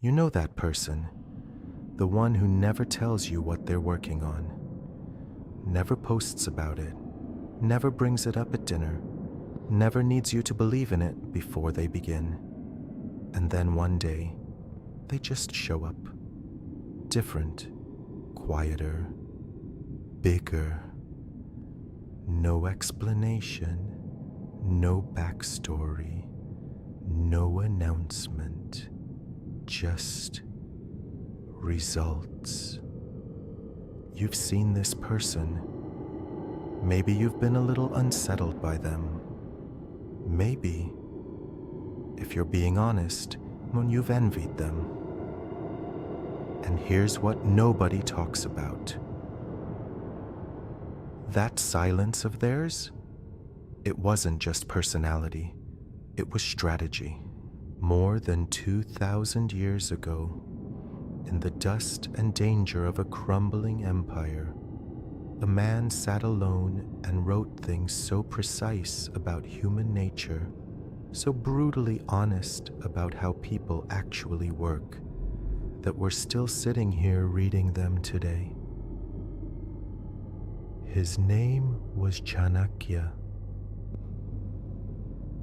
You know that person, the one who never tells you what they're working on, never posts about it, never brings it up at dinner, never needs you to believe in it before they begin. And then one day, they just show up. Different, quieter, bigger. No explanation, no backstory, no announcement, just results. You've seen this person. Maybe you've been a little unsettled by them. Maybe, if you're being honest, when you've envied them. And here's what nobody talks about. That silence of theirs, it wasn't just personality, it was strategy. More than 2,000 years ago, in the dust and danger of a crumbling empire, a man sat alone and wrote things so precise about human nature, so brutally honest about how people actually work, that we're still sitting here reading them today. His name was Chanakya,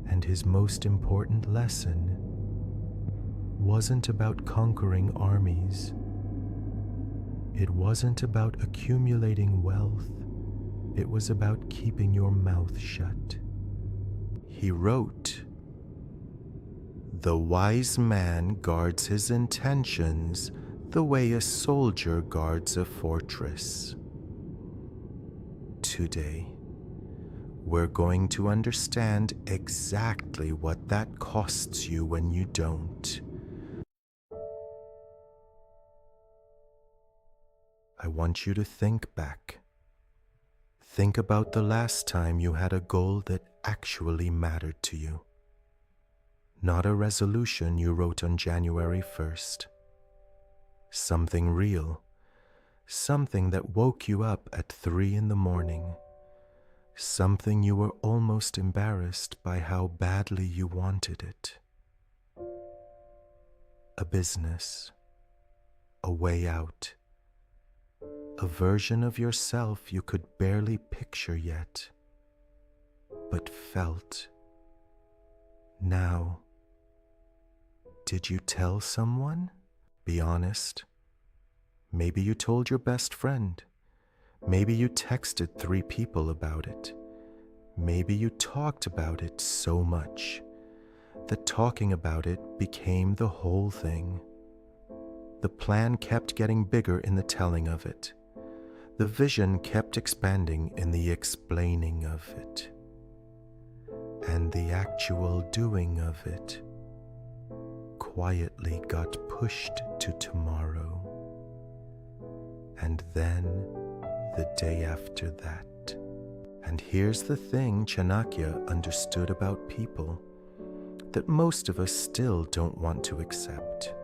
and his most important lesson wasn't about conquering armies. It wasn't about accumulating wealth. It was about keeping your mouth shut. He wrote, "The wise man guards his intentions the way a soldier guards a fortress." Today, we're going to understand exactly what that costs you when you don't. I want you to think back. Think about the last time you had a goal that actually mattered to you. Not a resolution you wrote on January 1st. Something real. Something that woke you up at 3 in the morning. Something you were almost embarrassed by how badly you wanted it. A business. A way out. A version of yourself you could barely picture yet, but felt. Now, did you tell someone? Be honest. Maybe you told your best friend. Maybe you texted 3 people about it. Maybe you talked about it so much that talking about it became the whole thing. The plan kept getting bigger in the telling of it. The vision kept expanding in the explaining of it. And the actual doing of it quietly got pushed to tomorrow. And then the day after that. And here's the thing Chanakya understood about people that most of us still don't want to accept.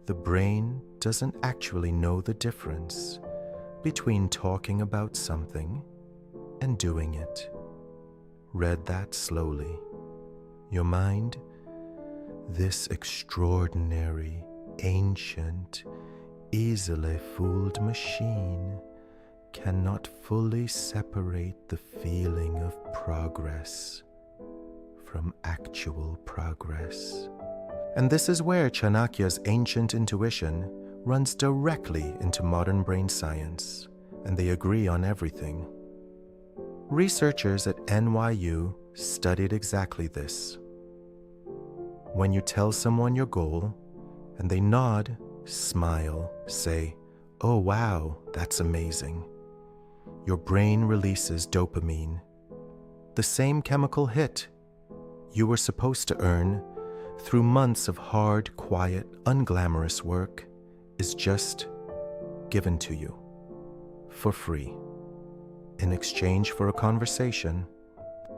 The brain doesn't actually know the difference between talking about something and doing it. Read that slowly. Your mind, this extraordinary, ancient, easily fooled machine, cannot fully separate the feeling of progress from actual progress. And this is where Chanakya's ancient intuition runs directly into modern brain science, and they agree on everything. Researchers at NYU studied exactly this. When you tell someone your goal, and they nod, smile, say, "Oh wow, that's amazing," your brain releases dopamine, the same chemical hit you were supposed to earn through months of hard, quiet, unglamorous work is just given to you for free in exchange for a conversation,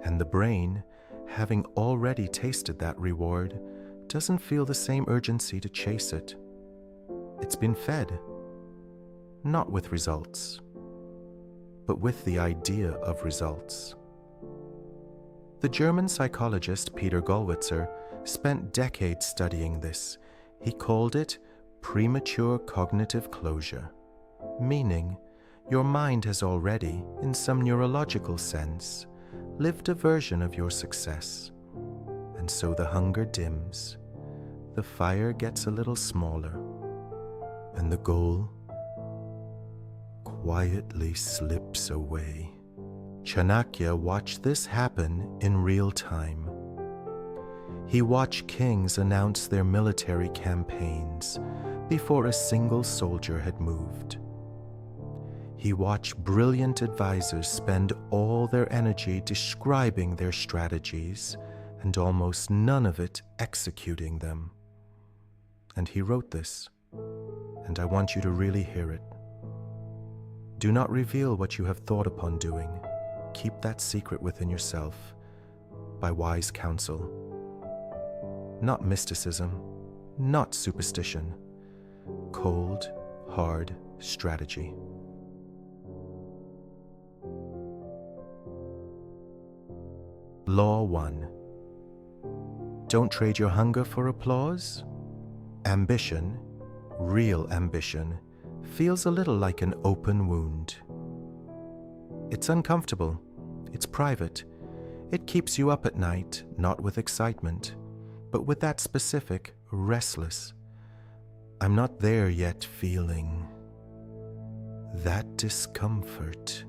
and the brain, having already tasted that reward, doesn't feel the same urgency to chase it. It's been fed, not with results, but with the idea of results. The German psychologist Peter Gollwitzer spent decades studying this. He called it premature cognitive closure, meaning your mind has already, in some neurological sense, lived a version of your success. And so the hunger dims, the fire gets a little smaller, and the goal quietly slips away. Chanakya watched this happen in real time. He watched kings announce their military campaigns before a single soldier had moved. He watched brilliant advisors spend all their energy describing their strategies and almost none of it executing them. And he wrote this, and I want you to really hear it. Do not reveal what you have thought upon doing. Keep that secret within yourself by wise counsel. Not mysticism, not superstition. Cold, hard strategy. Law 1. Don't trade your hunger for applause. Ambition, real ambition, feels a little like an open wound. It's uncomfortable. It's private. It keeps you up at night, not with excitement, but with that specific, restless, I'm not there yet feeling. That discomfort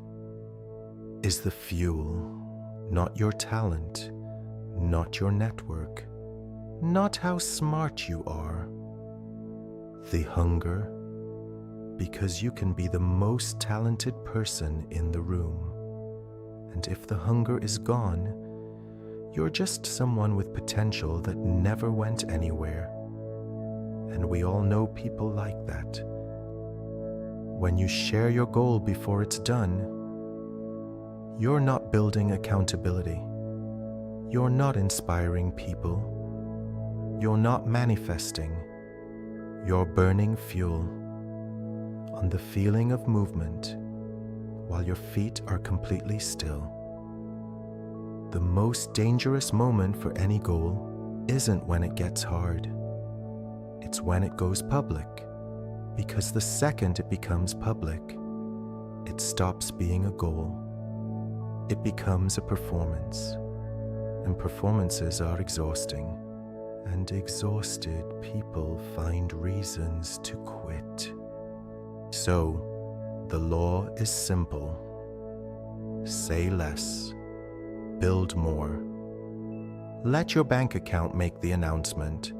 is the fuel, not your talent, not your network, not how smart you are. The hunger, because you can be the most talented person in the room. And if the hunger is gone, you're just someone with potential that never went anywhere. And we all know people like that. When you share your goal before it's done, you're not building accountability. You're not inspiring people. You're not manifesting. You're burning fuel on the feeling of movement while your feet are completely still. The most dangerous moment for any goal isn't when it gets hard. It's when it goes public, because the second it becomes public, it stops being a goal. It becomes a performance, and performances are exhausting, and exhausted people find reasons to quit. So, the law is simple. Say less. Build more. Let your bank account make the announcement.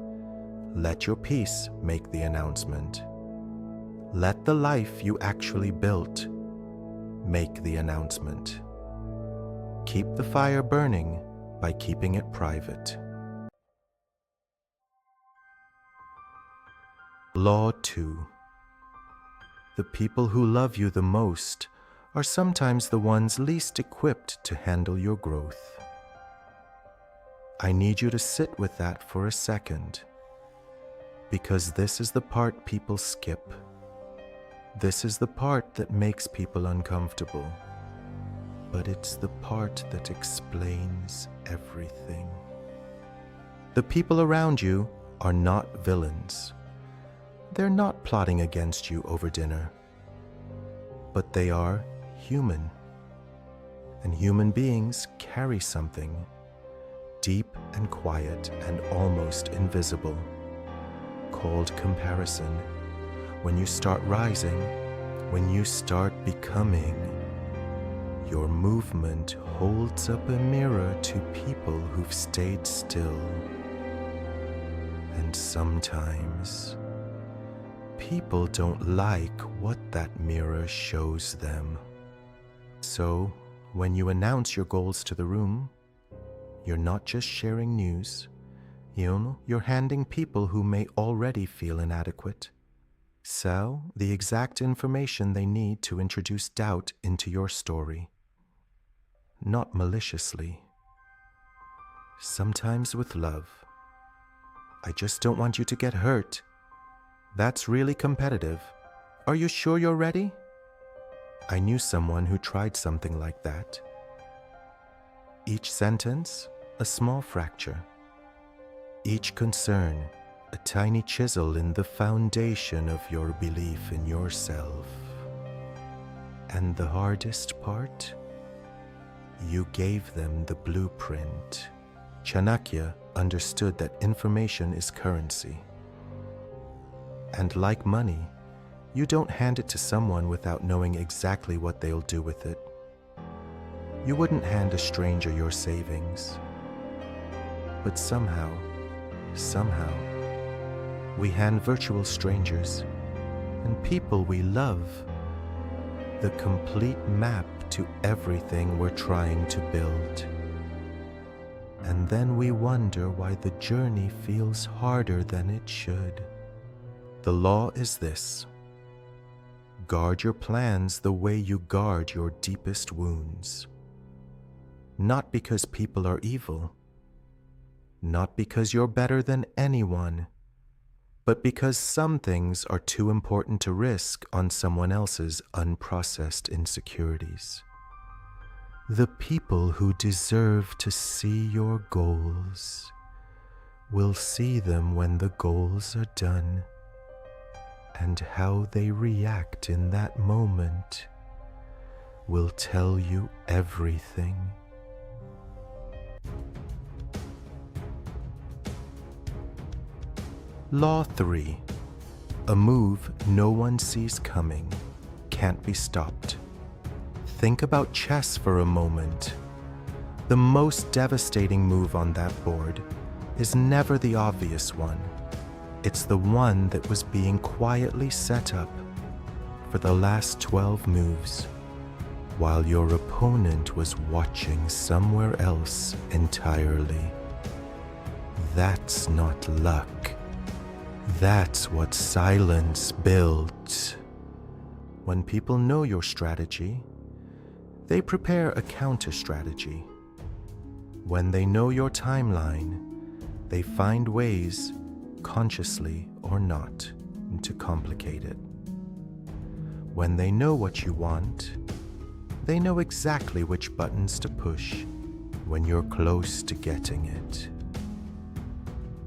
Let your peace make the announcement. Let the life you actually built make the announcement. Keep the fire burning by keeping it private. Law 2. The people who love you the most are sometimes the ones least equipped to handle your growth. I need you to sit with that for a second, because this is the part people skip. This is the part that makes people uncomfortable, but it's the part that explains everything. The people around you are not villains. They're not plotting against you over dinner, but they are human, and human beings carry something deep and quiet and almost invisible, called comparison. When you start rising, when you start becoming, your movement holds up a mirror to people who've stayed still. And sometimes, people don't like what that mirror shows them. So, when you announce your goals to the room, you're not just sharing news. You're handing people who may already feel inadequate the exact information they need to introduce doubt into your story. Not maliciously. Sometimes with love. I just don't want you to get hurt. That's really competitive. Are you sure you're ready? I knew someone who tried something like that. Each sentence, a small fracture. Each concern, a tiny chisel in the foundation of your belief in yourself. And the hardest part? You gave them the blueprint. Chanakya understood that information is currency. And like money, you don't hand it to someone without knowing exactly what they'll do with it. You wouldn't hand a stranger your savings. But somehow, we hand virtual strangers and people we love the complete map to everything we're trying to build. And then we wonder why the journey feels harder than it should. The law is this: guard your plans the way you guard your deepest wounds. Not because people are evil, not because you're better than anyone, but because some things are too important to risk on someone else's unprocessed insecurities. The people who deserve to see your goals will see them when the goals are done, and how they react in that moment will tell you everything. Law 3. A move no one sees coming can't be stopped. Think about chess for a moment. The most devastating move on that board is never the obvious one. It's the one that was being quietly set up for the last 12 moves, while your opponent was watching somewhere else entirely. That's not luck. That's what silence builds. When people know your strategy, they prepare a counter-strategy. When they know your timeline, they find ways, consciously or not, to complicate it. When they know what you want, they know exactly which buttons to push when you're close to getting it.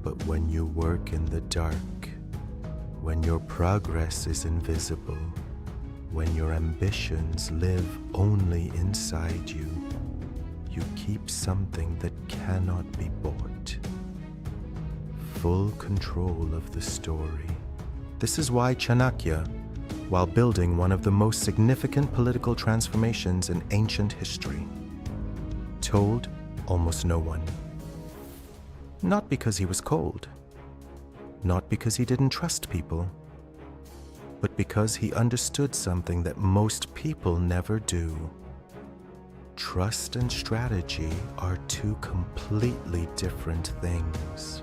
But when you work in the dark, when your progress is invisible, when your ambitions live only inside you, you keep something that cannot be bought. Full control of the story. This is why Chanakya, while building one of the most significant political transformations in ancient history, told almost no one. Not because he was cold, not because he didn't trust people, but because he understood something that most people never do. Trust and strategy are two completely different things.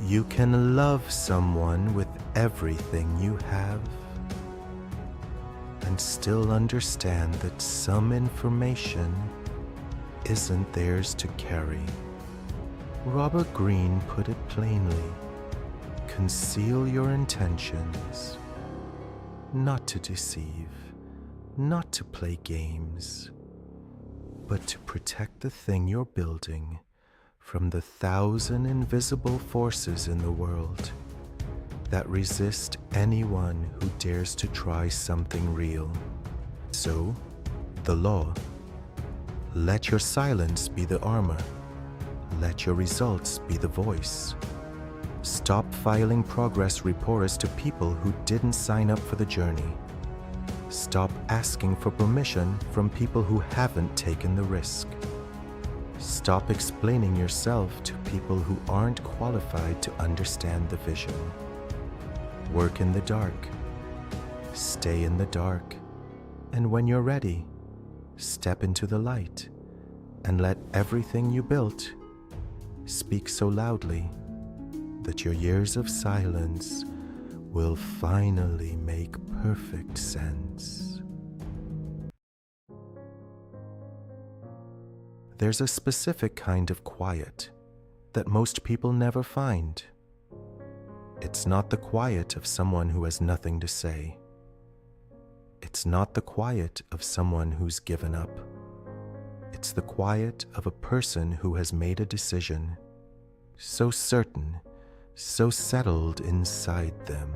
You can love someone with everything you have and still understand that some information isn't theirs to carry. Robert Greene put it plainly: conceal your intentions, not to deceive, not to play games, but to protect the thing you're building from the 1,000 invisible forces in the world that resist anyone who dares to try something real. So, the law: let your silence be the armor. Let your results be the voice. Stop filing progress reports to people who didn't sign up for the journey. Stop asking for permission from people who haven't taken the risk. Stop explaining yourself to people who aren't qualified to understand the vision. Work in the dark. Stay in the dark. And when you're ready, step into the light and let everything you built speak so loudly that your years of silence will finally make perfect sense. There's a specific kind of quiet that most people never find. It's not the quiet of someone who has nothing to say. It's not the quiet of someone who's given up. It's the quiet of a person who has made a decision, so certain so settled inside them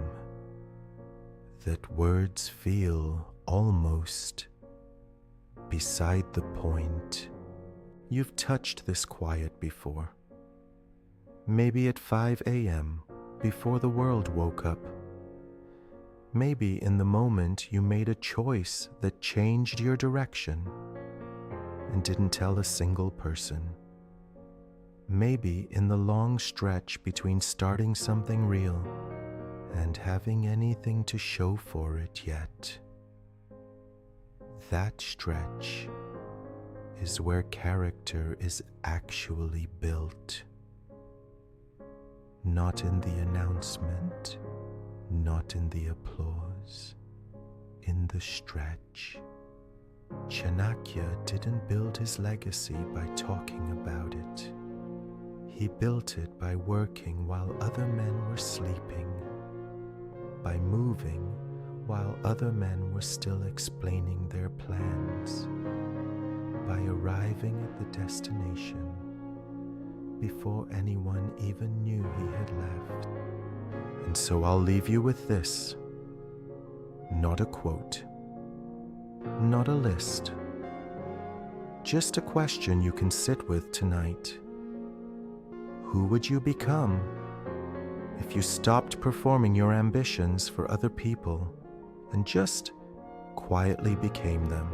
that words feel almost beside the point. You've touched this quiet before. Maybe at 5 a.m. before the world woke up. Maybe in the moment you made a choice that changed your direction and didn't tell a single person. Maybe in the long stretch between starting something real and having anything to show for it yet. That stretch is where character is actually built. Not in the announcement, not in the applause, in the stretch. Chanakya didn't build his legacy by talking about it. He built it by working while other men were sleeping, by moving while other men were still explaining their plans, by arriving at the destination before anyone even knew he had left. And so I'll leave you with this. Not a quote, not a list, just a question you can sit with tonight. Who would you become if you stopped performing your ambitions for other people and just quietly became them?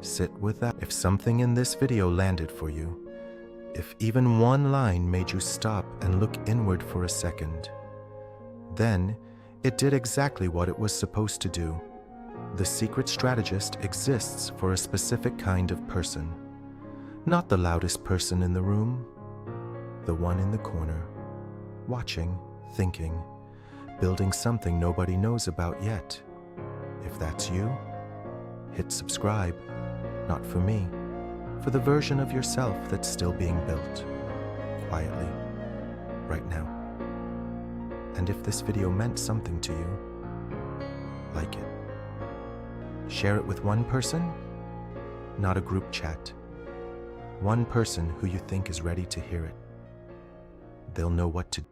Sit with that. If something in this video landed for you, if even one line made you stop and look inward for a second, then it did exactly what it was supposed to do. The secret strategist exists for a specific kind of person. Not the loudest person in the room, the one in the corner, watching, thinking, building something nobody knows about yet. If that's you, hit subscribe. Not for me, for the version of yourself that's still being built, quietly, right now. And if this video meant something to you, like it. Share it with one person, not a group chat. One person who you think is ready to hear it. They'll know what to do.